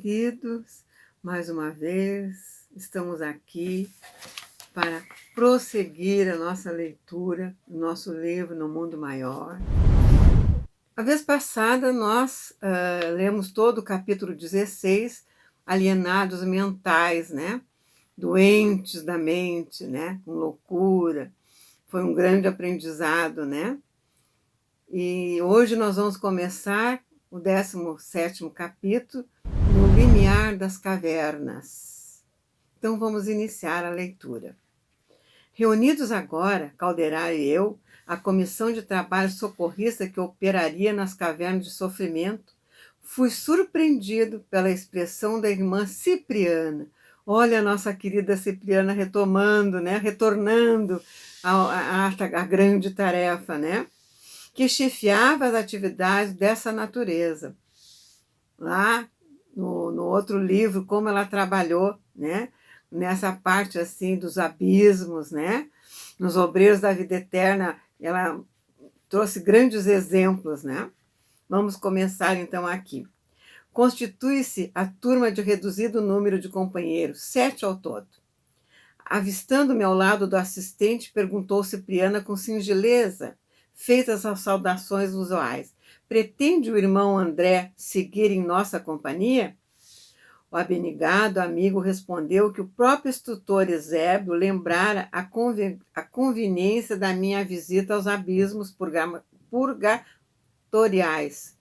queridos, mais uma vez estamos aqui para prosseguir a nossa leitura do nosso livro No Mundo Maior. A vez passada nós lemos todo o capítulo 16, Alienados Mentais, né? Doentes da mente, né? Com loucura. Foi um grande aprendizado, né? E hoje nós vamos começar o 17º capítulo, No Limiar das Cavernas. Então vamos iniciar a leitura. Reunidos agora, Calderar e eu, a comissão de trabalho socorrista que operaria nas cavernas de sofrimento, fui surpreendido pela expressão da irmã Cipriana. Olha a nossa querida Cipriana retomando, né? Retornando à grande tarefa, né? Que chefiava as atividades dessa natureza. Lá no outro livro, como ela trabalhou, né? Nessa parte assim dos abismos, né? Nos obreiros da vida eterna, ela trouxe grandes exemplos, né? Vamos começar então aqui. Constitui-se a turma de reduzido número de companheiros, 7 ao todo. Avistando-me ao lado do assistente, perguntou Cipriana com singeleza, feitas as saudações usuais: pretende o irmão André seguir em nossa companhia? O abnegado amigo respondeu que o próprio instrutor Eusébio lembrara a conveniência da minha visita aos abismos purgatoriais.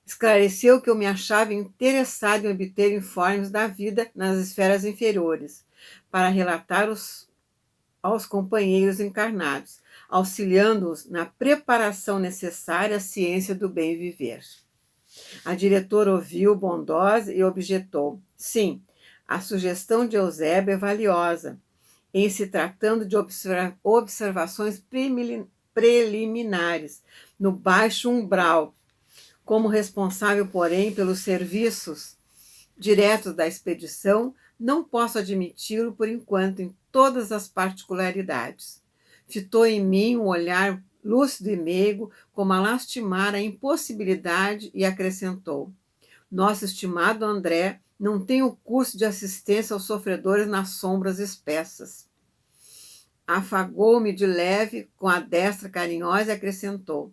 Esclareceu que eu me achava interessado em obter informes da vida nas esferas inferiores, para relatar aos companheiros encarnados, auxiliando-os na preparação necessária à ciência do bem viver. A diretora ouviu bondosa e objetou: sim, a sugestão de Eusébio é valiosa, em se tratando de observações preliminares, no baixo umbral. Como responsável, porém, pelos serviços diretos da expedição, não posso admiti-lo por enquanto em todas as particularidades. Fitou em mim um olhar lúcido e meigo, como a lastimar a impossibilidade, e acrescentou: nosso estimado André não tem o curso de assistência aos sofredores nas sombras espessas. Afagou-me de leve com a destra carinhosa e acrescentou: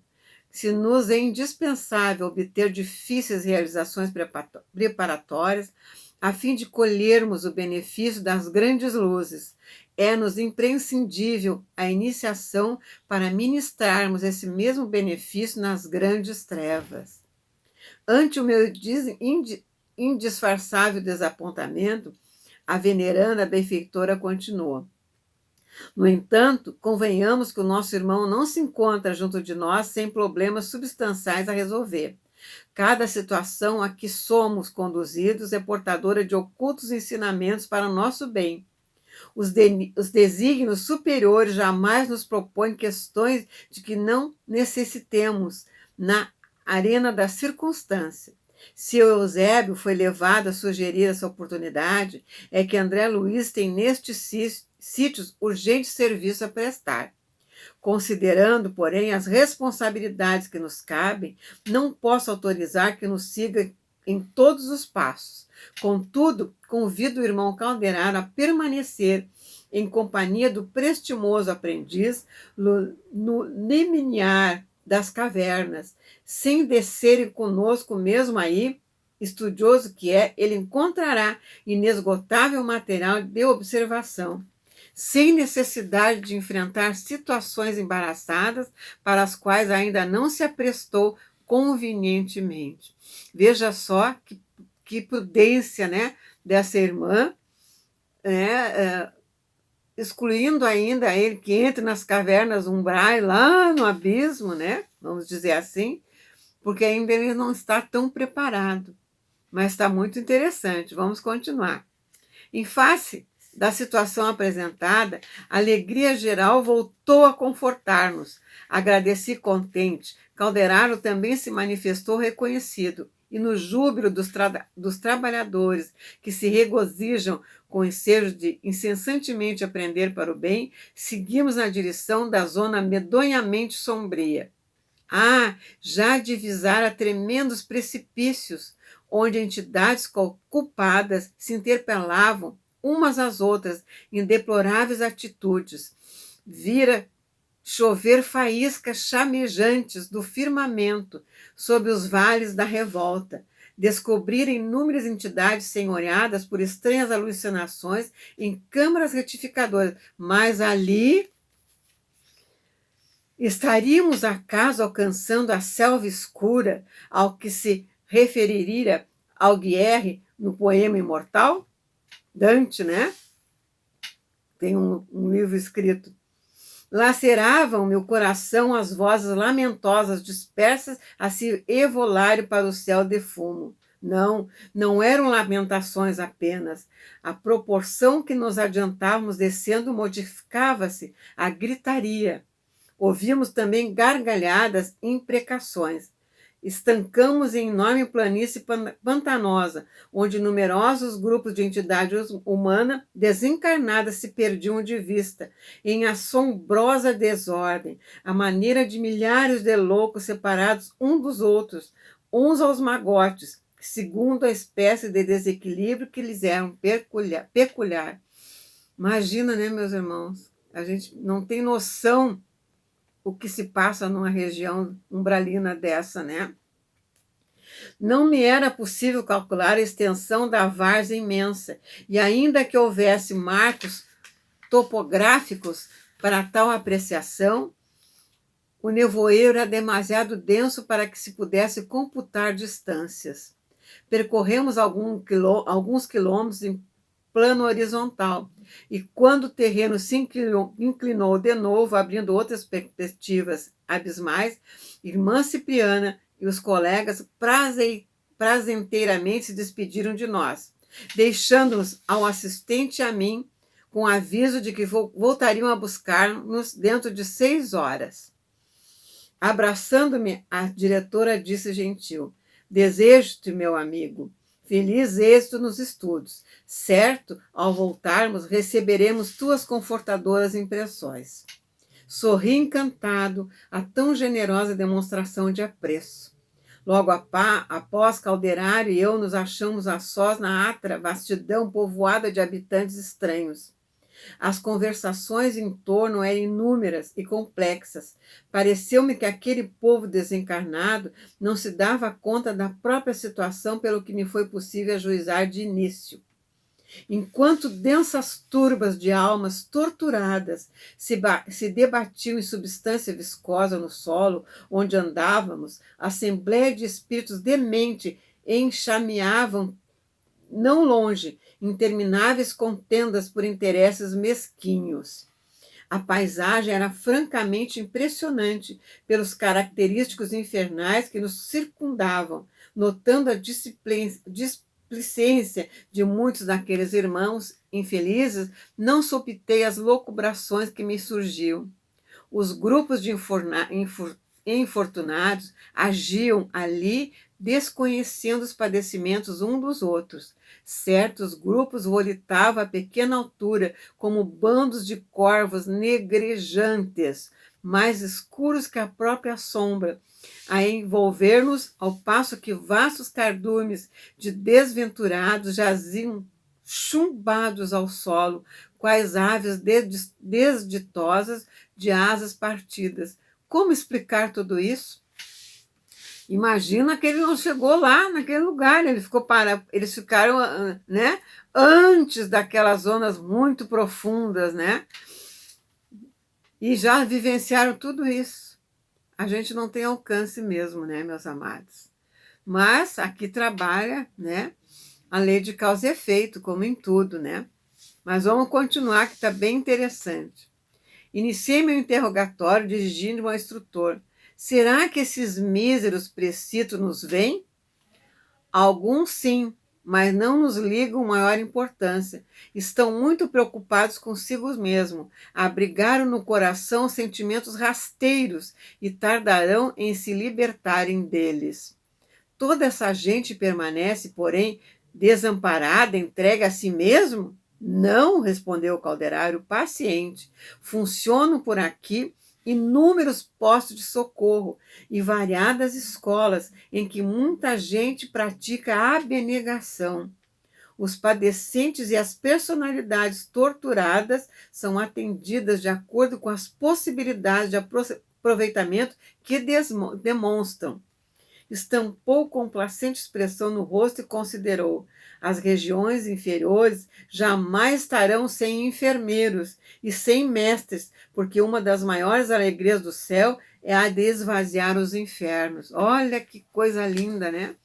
se nos é indispensável obter difíceis realizações preparatórias, a fim de colhermos o benefício das grandes luzes, é-nos imprescindível a iniciação para ministrarmos esse mesmo benefício nas grandes trevas. Ante o meu indisfarçável desapontamento, a veneranda benfeitora continuou: no entanto, convenhamos que o nosso irmão não se encontra junto de nós sem problemas substanciais a resolver. Cada situação a que somos conduzidos é portadora de ocultos ensinamentos para o nosso bem. Os desígnios superiores jamais nos propõem questões de que não necessitemos na arena da circunstância. Se o Eusébio foi levado a sugerir essa oportunidade, é que André Luiz tem nestes sítios urgente serviço a prestar. Considerando, porém, as responsabilidades que nos cabem, não posso autorizar que nos siga em todos os passos. Contudo, convido o irmão Calderar a permanecer em companhia do prestimoso aprendiz no limiar das cavernas. Sem descerem conosco mesmo aí, estudioso que é, ele encontrará inesgotável material de observação, sem necessidade de enfrentar situações embaraçadas para as quais ainda não se aprestou convenientemente. Veja só que prudência, né, dessa irmã, né, excluindo ainda ele que entra nas cavernas umbrais, lá no abismo, né, vamos dizer assim, porque ainda ele não está tão preparado. Mas está muito interessante. Vamos continuar. Em face da situação apresentada, a alegria geral voltou a confortar-nos. Agradeci contente. Calderaro também se manifestou reconhecido. E no júbilo dos trabalhadores que se regozijam com o ensejo de incessantemente aprender para o bem, seguimos na direção da zona medonhamente sombria. Já divisara tremendos precipícios, onde entidades culpadas se interpelavam umas às outras em deploráveis atitudes. Vira chover faíscas chamejantes do firmamento sobre os vales da revolta, descobrir inúmeras entidades senhoreadas por estranhas alucinações em câmaras retificadoras, mas ali estaríamos acaso alcançando a selva escura ao que se referiria Alighieri no poema Imortal? Dante, né? Tem um livro escrito. Laceravam-me o coração as vozes lamentosas dispersas a se evolarem para o céu de fumo. Não, não eram lamentações apenas. À proporção que nos adiantávamos descendo, modificava-se a gritaria. Ouvíamos também gargalhadas e imprecações. Estancamos em enorme planície pantanosa, onde numerosos grupos de entidades humanas desencarnadas se perdiam de vista, em assombrosa desordem, à maneira de milhares de loucos separados uns dos outros, uns aos magotes, segundo a espécie de desequilíbrio que lhes era peculiar. Imagina, né, meus irmãos? A gente não tem noção o que se passa numa região umbralina dessa, né? Não me era possível calcular a extensão da várzea imensa, e ainda que houvesse marcos topográficos para tal apreciação, o nevoeiro era demasiado denso para que se pudesse computar distâncias. Percorremos alguns quilômetros em plano horizontal, e quando o terreno se inclinou de novo, abrindo outras perspectivas abismais, irmã Cipriana e os colegas prazenteiramente se despediram de nós, deixando-nos ao assistente e a mim com aviso de que voltariam a buscar-nos dentro de 6 horas. Abraçando-me, a diretora disse gentil: desejo-te, meu amigo, feliz êxito nos estudos. Certo, ao voltarmos, receberemos tuas confortadoras impressões. Sorri encantado a tão generosa demonstração de apreço. Logo após, Calderário e eu nos achamos a sós na atra vastidão povoada de habitantes estranhos. As conversações em torno eram inúmeras e complexas. Pareceu-me que aquele povo desencarnado não se dava conta da própria situação, pelo que me foi possível ajuizar de início. Enquanto densas turbas de almas torturadas se debatiam em substância viscosa no solo onde andávamos, a assembleia de espíritos demente enxameavam não longe intermináveis contendas por interesses mesquinhos. A paisagem era francamente impressionante pelos característicos infernais que nos circundavam, notando a displicência de muitos daqueles irmãos infelizes, não sopitei as locubrações que me surgiam. Os grupos de infortunados agiam ali desconhecendo os padecimentos uns dos outros. Certos grupos volitavam a pequena altura, como bandos de corvos negrejantes, mais escuros que a própria sombra, a envolver-nos, ao passo que vastos cardumes de desventurados jaziam chumbados ao solo, quais aves desditosas de asas partidas. Como explicar tudo isso? Imagina que ele não chegou lá naquele lugar, eles ficaram, né, antes daquelas zonas muito profundas, né? E já vivenciaram tudo isso. A gente não tem alcance mesmo, né, meus amados? Mas aqui trabalha, né, a lei de causa e efeito, como em tudo, né? Mas vamos continuar, que está bem interessante. Iniciei meu interrogatório dirigindo-me ao instrutor. Será que esses míseros precitos nos veem? Alguns sim, mas não nos ligam maior importância. Estão muito preocupados consigo mesmo. Abrigaram no coração sentimentos rasteiros e tardarão em se libertarem deles. Toda essa gente permanece, porém, desamparada, entregue a si mesmo? Não, respondeu o Calderário, paciente. Funcionam por aqui inúmeros postos de socorro e variadas escolas em que muita gente pratica a abnegação. Os padecentes e as personalidades torturadas são atendidas de acordo com as possibilidades de aproveitamento que demonstram. Estampou complacente expressão no rosto e considerou: as regiões inferiores jamais estarão sem enfermeiros e sem mestres, porque uma das maiores alegrias do céu é a de esvaziar os infernos. Olha que coisa linda, né?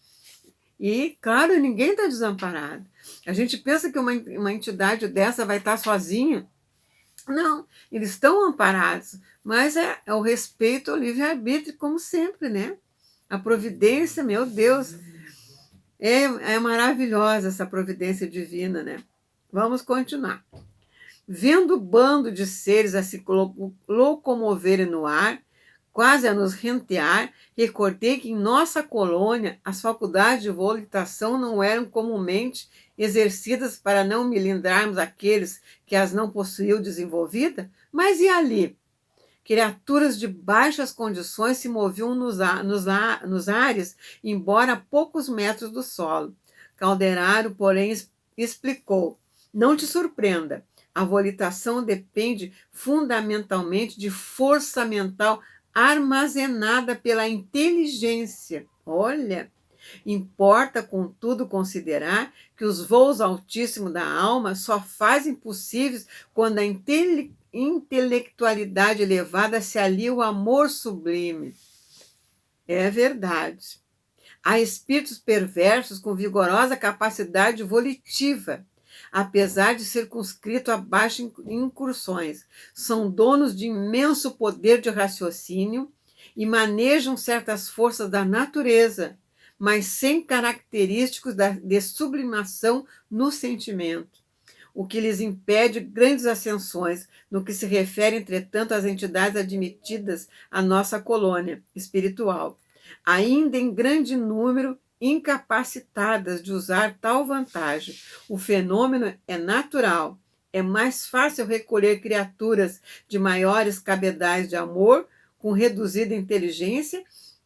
E, claro, ninguém está desamparado. A gente pensa que uma entidade dessa vai estar sozinha. Não, eles estão amparados, mas é o respeito ao livre-arbítrio, como sempre, né? A providência, meu Deus, é maravilhosa essa providência divina, né? Vamos continuar. Vendo o bando de seres a se locomoverem no ar, quase a nos rentear, recordei que em nossa colônia as faculdades de volitação não eram comumente exercidas para não melindrarmos aqueles que as não possuíam desenvolvida, mas e ali? Criaturas de baixas condições se moviam nos ares, embora a poucos metros do solo. Calderaro, porém, explicou: não te surpreenda, a volitação depende fundamentalmente de força mental armazenada pela inteligência. Olha, importa, contudo, considerar que os voos altíssimos da alma só fazem possíveis quando a intelectualidade elevada se alia ao amor sublime. É verdade. Há espíritos perversos com vigorosa capacidade volitiva, apesar de circunscrito a baixas incursões. São donos de imenso poder de raciocínio e manejam certas forças da natureza, mas sem característicos de sublimação no sentimento, o que lhes impede grandes ascensões, no que se refere, entretanto, às entidades admitidas à nossa colônia espiritual, ainda em grande número incapacitadas de usar tal vantagem. O fenômeno é natural. É mais fácil recolher criaturas de maiores cabedais de amor, com reduzida inteligência,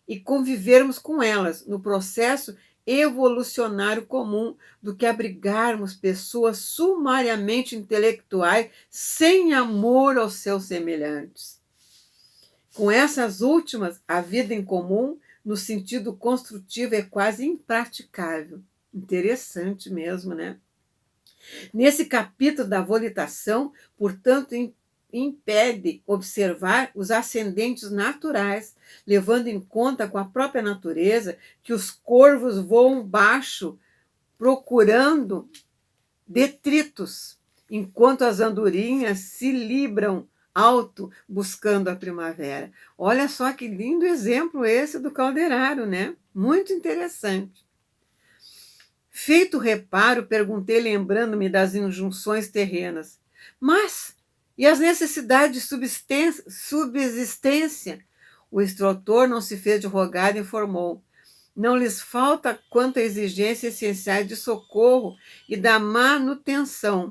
e convivermos com elas no processo evolucionário comum do que abrigarmos pessoas sumariamente intelectuais sem amor aos seus semelhantes. Com essas últimas, a vida em comum, no sentido construtivo, é quase impraticável. Interessante mesmo, né? Nesse capítulo da volitação, portanto, impede observar os ascendentes naturais, levando em conta com a própria natureza que os corvos voam baixo, procurando detritos, enquanto as andorinhas se libram alto, buscando a primavera. Olha só que lindo exemplo esse do Calderaro, né? Muito interessante. Feito o reparo, perguntei, lembrando-me das injunções terrenas: mas e as necessidades de subsistência? O instrutor não se fez de rogado e informou: não lhes falta quanto a exigências essenciais de socorro e da manutenção,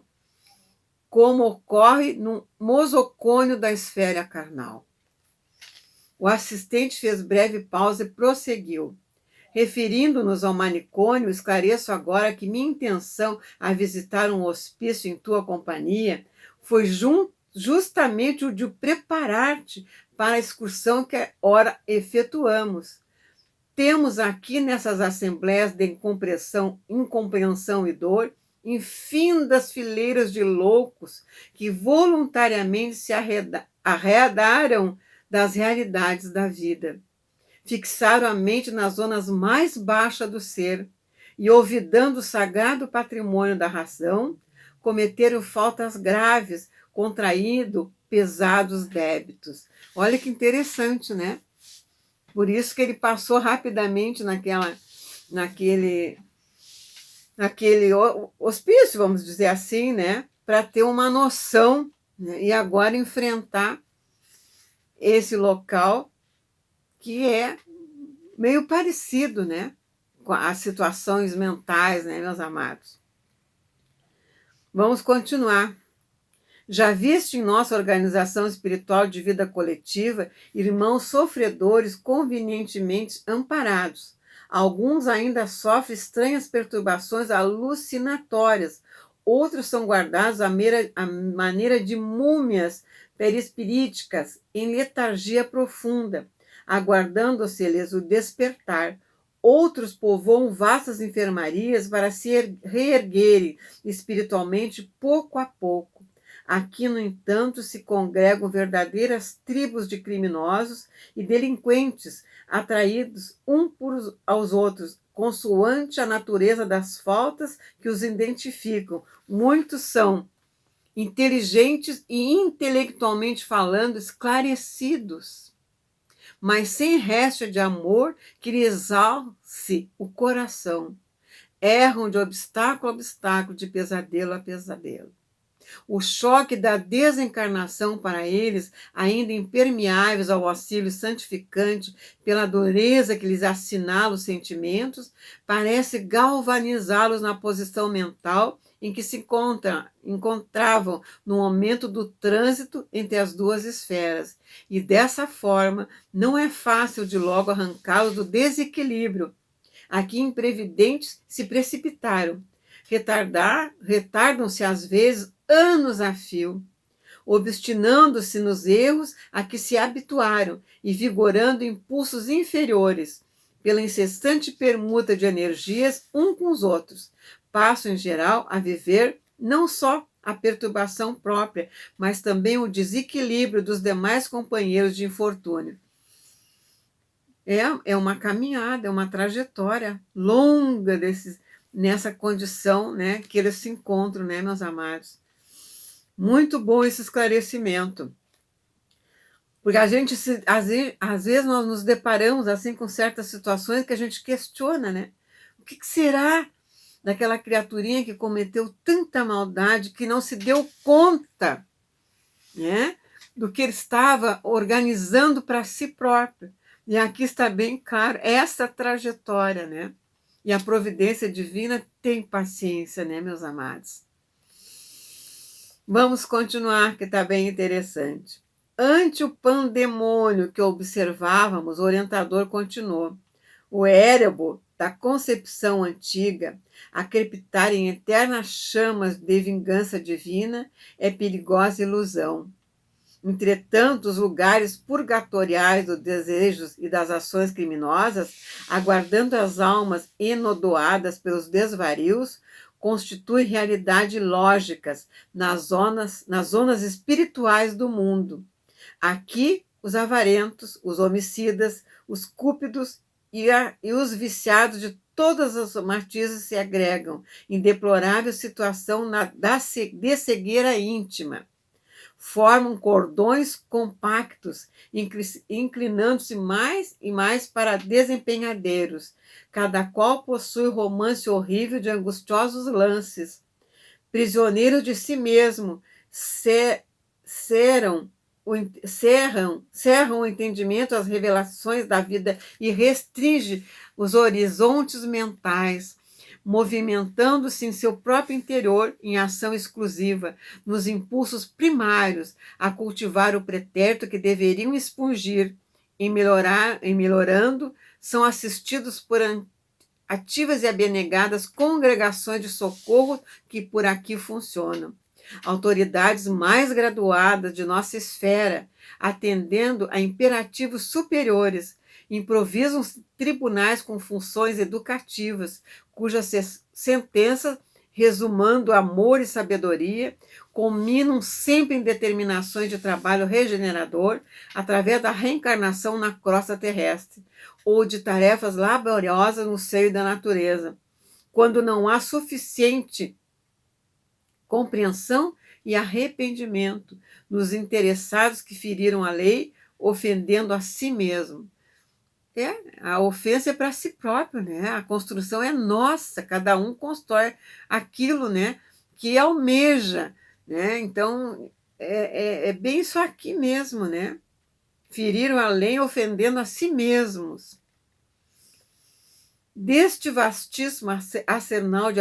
como ocorre no mosocônio da esfera carnal. O assistente fez breve pausa e prosseguiu: referindo-nos ao manicômio, esclareço agora que minha intenção a visitar um hospício em tua companhia foi justamente o de preparar-te para a excursão que ora efetuamos. Temos aqui nessas assembleias de incompreensão e dor infindas fileiras de loucos que voluntariamente se arredaram das realidades da vida. Fixaram a mente nas zonas mais baixas do ser e, olvidando o sagrado patrimônio da razão, cometeram faltas graves, contraindo pesados débitos. Olha que interessante, né? Por isso que ele passou rapidamente naquele hospício, vamos dizer assim, né? Para ter uma noção, né? E agora enfrentar esse local que é meio parecido, né, com as situações mentais, né, meus amados. Vamos continuar. Já viste em nossa organização espiritual de vida coletiva irmãos sofredores convenientemente amparados. Alguns ainda sofrem estranhas perturbações alucinatórias, outros são guardados à maneira de múmias perispiríticas em letargia profunda, aguardando-se-lhes o despertar. Outros povoam vastas enfermarias para se reerguerem espiritualmente pouco a pouco. Aqui, no entanto, se congregam verdadeiras tribos de criminosos e delinquentes, atraídos aos outros, consoante a natureza das faltas que os identificam. Muitos são inteligentes e, intelectualmente falando, esclarecidos, mas sem resto de amor que lhe exalce o coração. Erram de obstáculo a obstáculo, de pesadelo a pesadelo. O choque da desencarnação para eles, ainda impermeáveis ao auxílio santificante pela dureza que lhes assinala os sentimentos, parece galvanizá-los na posição mental em que se encontravam no momento do trânsito entre as duas esferas. E dessa forma, não é fácil de logo arrancá-los do desequilíbrio a que imprevidentes se precipitaram. Retardam-se às vezes anos a fio, obstinando-se nos erros a que se habituaram e vigorando impulsos inferiores, pela incessante permuta de energias um com os outros, passam em geral a viver não só a perturbação própria, mas também o desequilíbrio dos demais companheiros de infortúnio. É uma caminhada, é uma trajetória longa nessa condição, né, que eles se encontram, né, meus amados. Muito bom esse esclarecimento. Porque às vezes nós nos deparamos assim com certas situações que a gente questiona, né? O que será daquela criaturinha que cometeu tanta maldade que não se deu conta, né, do que ele estava organizando para si próprio? E aqui está bem claro essa trajetória, né? E a providência divina tem paciência, né, meus amados? Vamos continuar, que está bem interessante. Ante o pandemônio que observávamos, o orientador continuou. O érebo da concepção antiga, a crepitar em eternas chamas de vingança divina, é perigosa ilusão. Entretanto, os lugares purgatoriais dos desejos e das ações criminosas, aguardando as almas enodoadas pelos desvarios, constituem realidade lógicas nas zonas espirituais do mundo. Aqui, os avarentos, os homicidas, os cúpidos e os viciados de todas as matizes se agregam em deplorável situação de cegueira íntima. Formam cordões compactos, inclinando-se mais e mais para desempenhadeiros. Cada qual possui romance horrível de angustiosos lances. Prisioneiros de si mesmo, cerram o entendimento às revelações da vida e restringe os horizontes mentais, movimentando-se em seu próprio interior em ação exclusiva, nos impulsos primários a cultivar o pretérito que deveriam expungir. Em melhorando, são assistidos por ativas e abnegadas congregações de socorro que por aqui funcionam. Autoridades mais graduadas de nossa esfera, atendendo a imperativos superiores, improvisam tribunais com funções educativas, cujas sentenças, resumando amor e sabedoria, culminam sempre em determinações de trabalho regenerador através da reencarnação na crosta terrestre, ou de tarefas laboriosas no seio da natureza, quando não há suficiente compreensão e arrependimento nos interessados que feriram a lei, ofendendo a si mesmo. A ofensa é para si próprio, né? A construção é nossa, cada um constrói aquilo, né, que almeja, né? Então, é bem isso aqui mesmo, né? Feriram a lei ofendendo a si mesmos. Deste vastíssimo arsenal de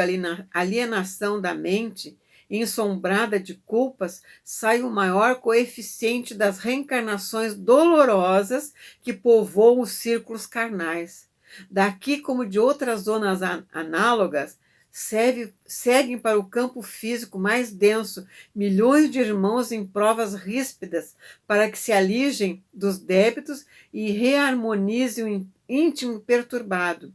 alienação da mente, ensombrada de culpas, sai o maior coeficiente das reencarnações dolorosas que povoam os círculos carnais. Daqui, como de outras zonas análogas, seguem para o campo físico mais denso milhões de irmãos em provas ríspidas para que se alijem dos débitos e reharmonizem o íntimo perturbado.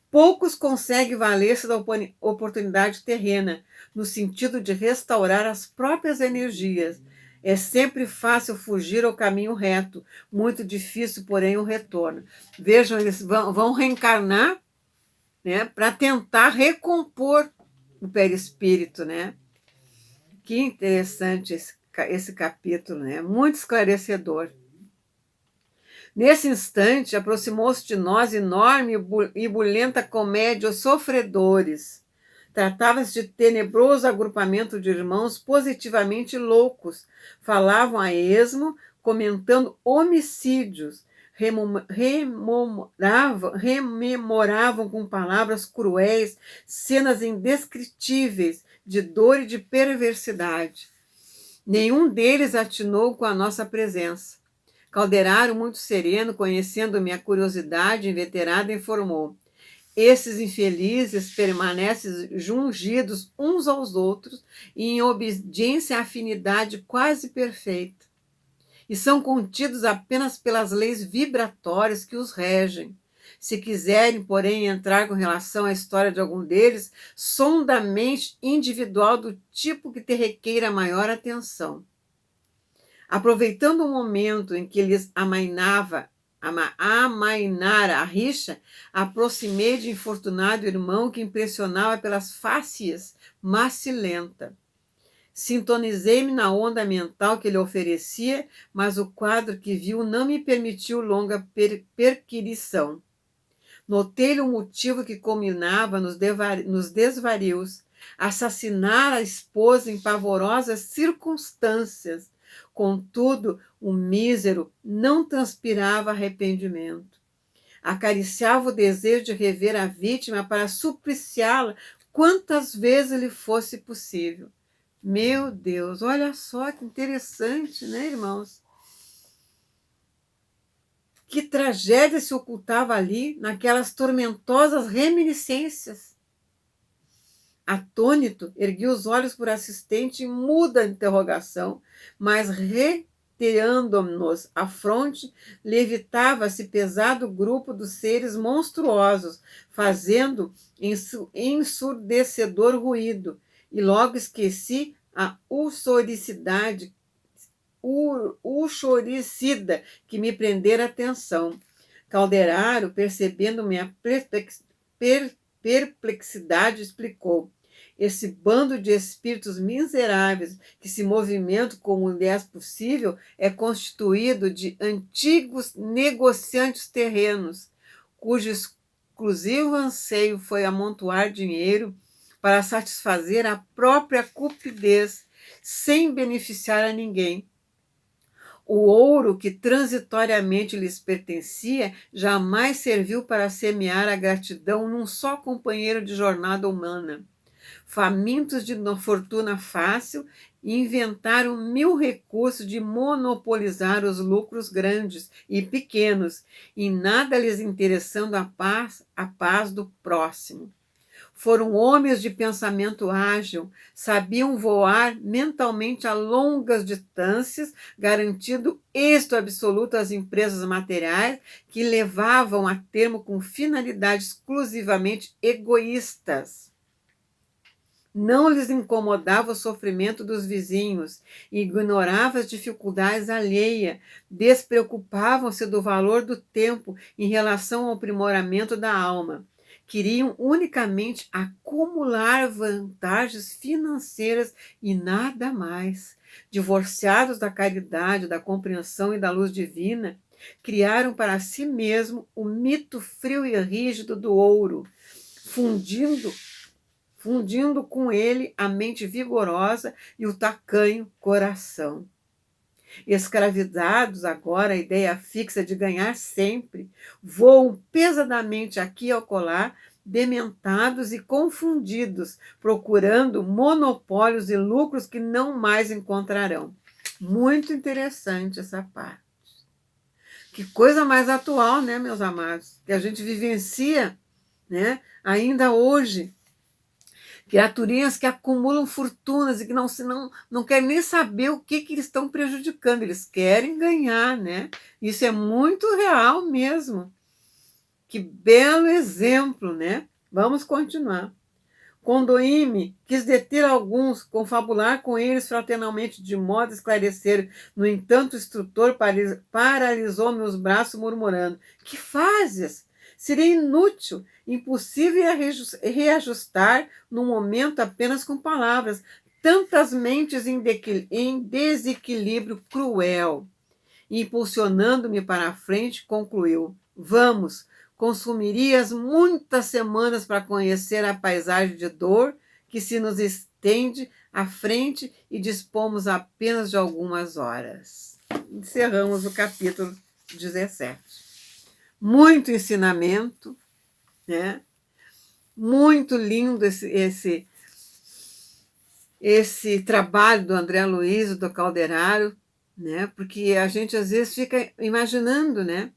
Poucos conseguem valer-se da oportunidade terrena, no sentido de restaurar as próprias energias. É sempre fácil fugir ao caminho reto, muito difícil, porém, o retorno. Vejam, eles vão reencarnar, né, para tentar recompor o perispírito, né? Que interessante esse capítulo, né? Muito esclarecedor. Nesse instante, aproximou-se de nós enorme e bulenta comédia Os Sofredores. Tratava-se de tenebroso agrupamento de irmãos positivamente loucos. Falavam a esmo, comentando homicídios, rememoravam com palavras cruéis cenas indescritíveis de dor e de perversidade. Nenhum deles atinou com a nossa presença. Calderaro, muito sereno, conhecendo minha curiosidade inveterada, informou: esses infelizes permanecem jungidos uns aos outros e em obediência à afinidade quase perfeita, e são contidos apenas pelas leis vibratórias que os regem. Se quiserem, porém, entrar com relação à história de algum deles, sonda a mente individual do tipo que te requeira maior atenção. Aproveitando o momento em que lhes amainara a rixa, aproximei de infortunado irmão que impressionava pelas fácies macilenta. Sintonizei-me na onda mental que ele oferecia, mas o quadro que viu não me permitiu longa perquirição. Notei-lhe o motivo que culminava nos desvarios: assassinar a esposa em pavorosas circunstâncias. Contudo, o mísero não transpirava arrependimento. Acariciava o desejo de rever a vítima para supliciá-la quantas vezes lhe fosse possível. Meu Deus, olha só que interessante, né, irmãos? Que tragédia se ocultava ali, naquelas tormentosas reminiscências. Atônito, ergui os olhos por assistente em muda interrogação, mas reteando-nos a fronte, levitava-se pesado grupo dos seres monstruosos, fazendo ensurdecedor ruído, e logo esqueci a uxoricida que me prendera a atenção. Calderaro, percebendo minha perplexidade, explicou: esse bando de espíritos miseráveis que se movimentam como lhe é possível é constituído de antigos negociantes terrenos, cujo exclusivo anseio foi amontoar dinheiro para satisfazer a própria cupidez, sem beneficiar a ninguém. O ouro que transitoriamente lhes pertencia jamais serviu para semear a gratidão num só companheiro de jornada humana. Famintos de fortuna fácil, inventaram 1000 recursos de monopolizar os lucros grandes e pequenos, e nada lhes interessando a paz do próximo. Foram homens de pensamento ágil, sabiam voar mentalmente a longas distâncias, garantindo êxito absoluto às empresas materiais que levavam a termo com finalidades exclusivamente egoístas. Não lhes incomodava o sofrimento dos vizinhos, ignorava as dificuldades alheias, despreocupavam-se do valor do tempo em relação ao aprimoramento da alma. Queriam unicamente acumular vantagens financeiras e nada mais. Divorciados da caridade, da compreensão e da luz divina, criaram para si mesmo o mito frio e rígido do ouro, fundindo com ele a mente vigorosa e o tacanho coração. Escravizados agora à ideia fixa de ganhar sempre, voam pesadamente aqui e acolá, dementados e confundidos, procurando monopólios e lucros que não mais encontrarão. Muito interessante essa parte. Que coisa mais atual, né, meus amados? Que a gente vivencia, né, ainda hoje. Criaturinhas que acumulam fortunas e que não querem nem saber o que eles estão prejudicando, eles querem ganhar, né? Isso é muito real mesmo. Que belo exemplo, né? Vamos continuar. Condoíme quis deter alguns, confabular com eles fraternalmente, de modo a esclarecer. No entanto, o instrutor paralisou meus braços, murmurando: Que fazes? Seria inútil, impossível reajustar num momento apenas com palavras. Tantas mentes em desequilíbrio cruel. Impulsionando-me para a frente, concluiu: Vamos, consumirias muitas semanas para conhecer a paisagem de dor que se nos estende à frente e dispomos apenas de algumas horas. Encerramos o capítulo 17. Muito ensinamento, né? Muito lindo esse trabalho do André Luiz, do Calderaro, né? Porque a gente às vezes fica imaginando, né?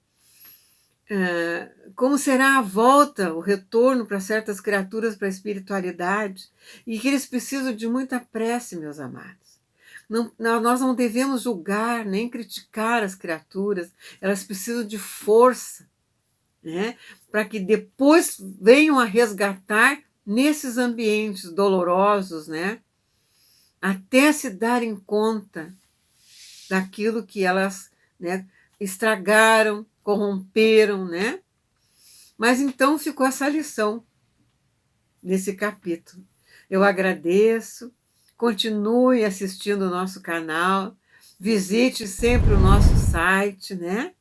Como será a volta, o retorno para certas criaturas para a espiritualidade, e que eles precisam de muita prece, meus amados. Nós não devemos julgar nem criticar as criaturas, elas precisam de força, né? Para que depois venham a resgatar nesses ambientes dolorosos, né? Até se darem conta daquilo que elas, né, estragaram, corromperam, né? Mas então ficou essa lição nesse capítulo. Eu agradeço, continue assistindo o nosso canal, visite sempre o nosso site, né?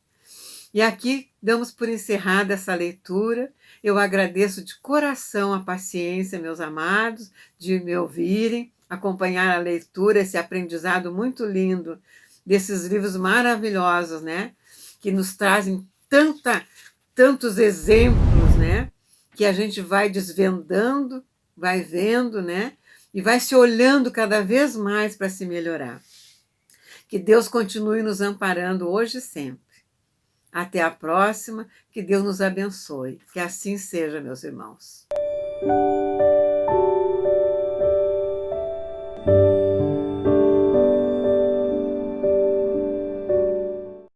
E aqui damos por encerrada essa leitura. Eu agradeço de coração a paciência, meus amados, de me ouvirem, acompanhar a leitura, esse aprendizado muito lindo desses livros maravilhosos, né? Que nos trazem tantos exemplos, né? Que a gente vai desvendando, vai vendo, né? E vai se olhando cada vez mais para se melhorar. Que Deus continue nos amparando hoje e sempre. Até a próxima, que Deus nos abençoe. Que assim seja, meus irmãos.